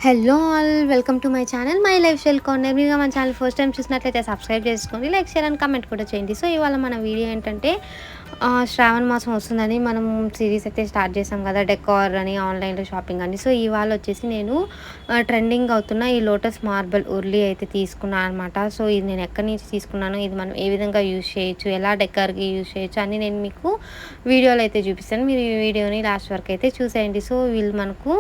Hello all, welcome to my channel my life style corner. మీరు మన channel first time చూసినట్లయితే subscribe చేసుకోండి, like share and comment కూడా చేయండి. సో ఇవాళ మన వీడియో ఏంటంటే శ్రావణ మాసం వస్తుందని మనం సిరీస్ అయితే స్టార్ట్ చేసాం కదా, డెకార్ అని, ఆన్లైన్లో షాపింగ్ అని. సో ఇవాళ వచ్చేసి నేను ట్రెండింగ్ అవుతున్న ఈ లోటస్ మార్బల్ ఉర్లీ అయితే తీసుకున్నాను అనమాట. సో ఇది నేను ఎక్కడి నుంచి తీసుకున్నాను, ఇది మనం ఏ విధంగా యూజ్ చేయొచ్చు, ఎలా డెకార్కి యూజ్ చేయొచ్చు అని నేను మీకు వీడియోలో అయితే చూపిస్తాను. మీరు ఈ వీడియోని లాస్ట్ వరకు అయితే చూసేయండి. సో వీళ్ళు మనకు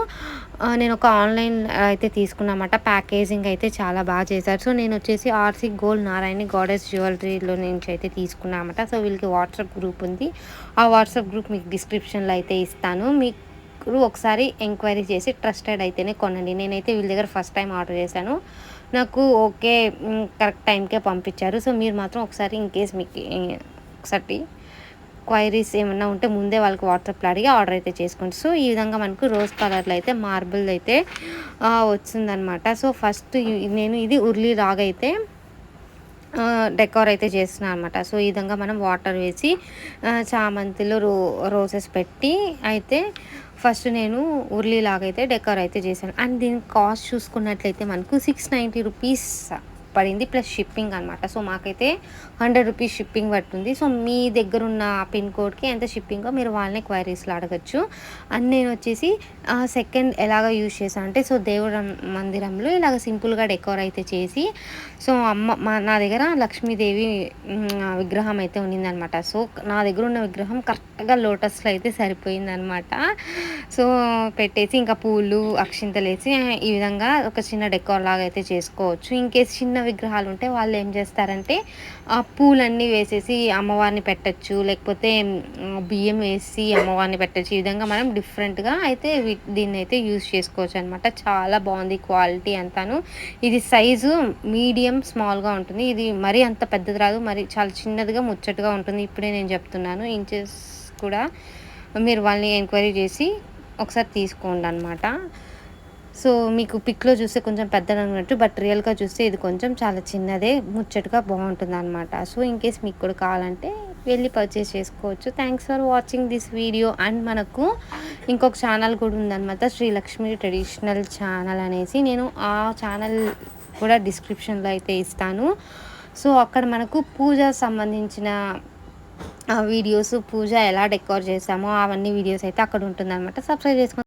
నేను ఒక ఆన్లైన్ అయితే తీసుకున్నమాట. ప్యాకేజింగ్ అయితే చాలా బాగా చేశారు. సో నేను వచ్చేసి ఆర్సీ గోల్డ్ నారాయణి గాడెస్ జ్యువెలరీలో నుంచి అయితే తీసుకున్నామట. సో వీళ్ళకి వాట్సాప్ గ్రూప్ ఉంది. ఆ వాట్సాప్ గ్రూప్ మీకు డిస్క్రిప్షన్లో అయితే ఇస్తాను. మీకు ఒకసారి ఎంక్వైరీ చేసి ట్రస్టెడ్ అయితేనే కొనండి. నేనైతే వీళ్ళ దగ్గర ఫస్ట్ టైం ఆర్డర్ చేశాను, నాకు ఓకే కరెక్ట్ టైంకే పంపించారు. సో మీరు మాత్రం ఒకసారి ఇన్కేస్ మీకు ఒకసారి క్వైరీస్ ఏమన్నా ఉంటే ముందే వాళ్ళకి వాట్సాప్లో అడిగి ఆర్డర్ అయితే చేసుకోండి. సో ఈ విధంగా మనకు రోజ్ కలర్లో అయితే మార్బుల్ అయితే వచ్చిందనమాట. సో ఫస్ట్ నేను ఇది ఉర్లీ లాగా అయితే డెకార్ అయితే చేస్తున్నాను అనమాట. సో ఈ విధంగా మనం వాటర్ వేసి చామంతిలో రోజెస్ పెట్టి అయితే ఫస్ట్ నేను ఉర్లీ లాగా అయితే డెకార్ అయితే చేశాను. అండ్ దీని కాస్ట్ చూసుకున్నట్లయితే మనకు 690 రూపీస్ పడింది, ప్లస్ షిప్పింగ్ అనమాట. సో మాకైతే 100 రూపీస్ షిప్పింగ్ పడుతుంది. సో మీ దగ్గర ఉన్న పిన్ కోడ్కి ఎంత షిప్పింగో మీరు వాళ్ళని క్వైరీస్లో అడగచ్చు. అండ్ నేను వచ్చేసి సెకండ్ ఎలాగ యూజ్ చేశాను అంటే, సో దేవుడు మందిరంలో ఇలాగ సింపుల్గా డెకోర్ అయితే చేసి, సో నా దగ్గర లక్ష్మీదేవి విగ్రహం అయితే ఉన్నిందనమాట. సో నా దగ్గర ఉన్న విగ్రహం కరెక్ట్గా లోటస్లో అయితే సరిపోయిందనమాట. సో పెట్టేసి ఇంకా పూలు అక్షింతలు వేసి ఈ విధంగా ఒక చిన్న డెకోర్ లాగా అయితే చేసుకోవచ్చు. ఇంకేస్ చిన్న విగ్రహాలు ఉంటే వాళ్ళు ఏం చేస్తారంటే ఆ పూలన్నీ వేసేసి అమ్మవారిని పెట్టచ్చు, లేకపోతే బియ్యం వేసి అమ్మవారిని పెట్టచ్చు. ఈ విధంగా మనం డిఫరెంట్గా అయితే దీన్ని అయితే యూజ్ చేసుకోవచ్చు అనమాట. చాలా బాగుంది క్వాలిటీ అంతాను. ఇది సైజు మీడియం స్మాల్గా ఉంటుంది, ఇది మరీ అంత పెద్దది రాదు, మరి చాలా చిన్నదిగా ముచ్చటగా ఉంటుంది. ఇప్పుడే నేను చెప్తున్నాను, ఇంచెస్ కూడా మీరు వాళ్ళని ఎంక్వైరీ చేసి ఒకసారి తీసుకోండి అనమాట. సో మీకు పిక్లో చూస్తే కొంచెం పెద్దగా ఉన్నట్టు, బట్ రియల్గా చూస్తే ఇది కొంచెం చాలా చిన్నదే, ముచ్చటగా బాగుంటుంది అనమాట. సో ఇన్కేస్ మీకు కూడా కావాలంటే వెళ్ళి పర్చేస్ చేసుకోవచ్చు. Thanks for watching this video. And మనకు ఇంకొక ఛానల్ కూడా ఉందన్నమాట, శ్రీలక్ష్మి ట్రెడిషనల్ ఛానల్ అనేసి. నేను ఆ ఛానల్ కూడా డిస్క్రిప్షన్లో అయితే ఇస్తాను. సో అక్కడ మనకు పూజ సంబంధించిన వీడియోస్, పూజ ఎలా డెకార్ చేసామో అవన్నీ వీడియోస్ అయితే అక్కడ ఉంటుందన్నమాట. సబ్స్క్రైబ్ చేసుకోండి.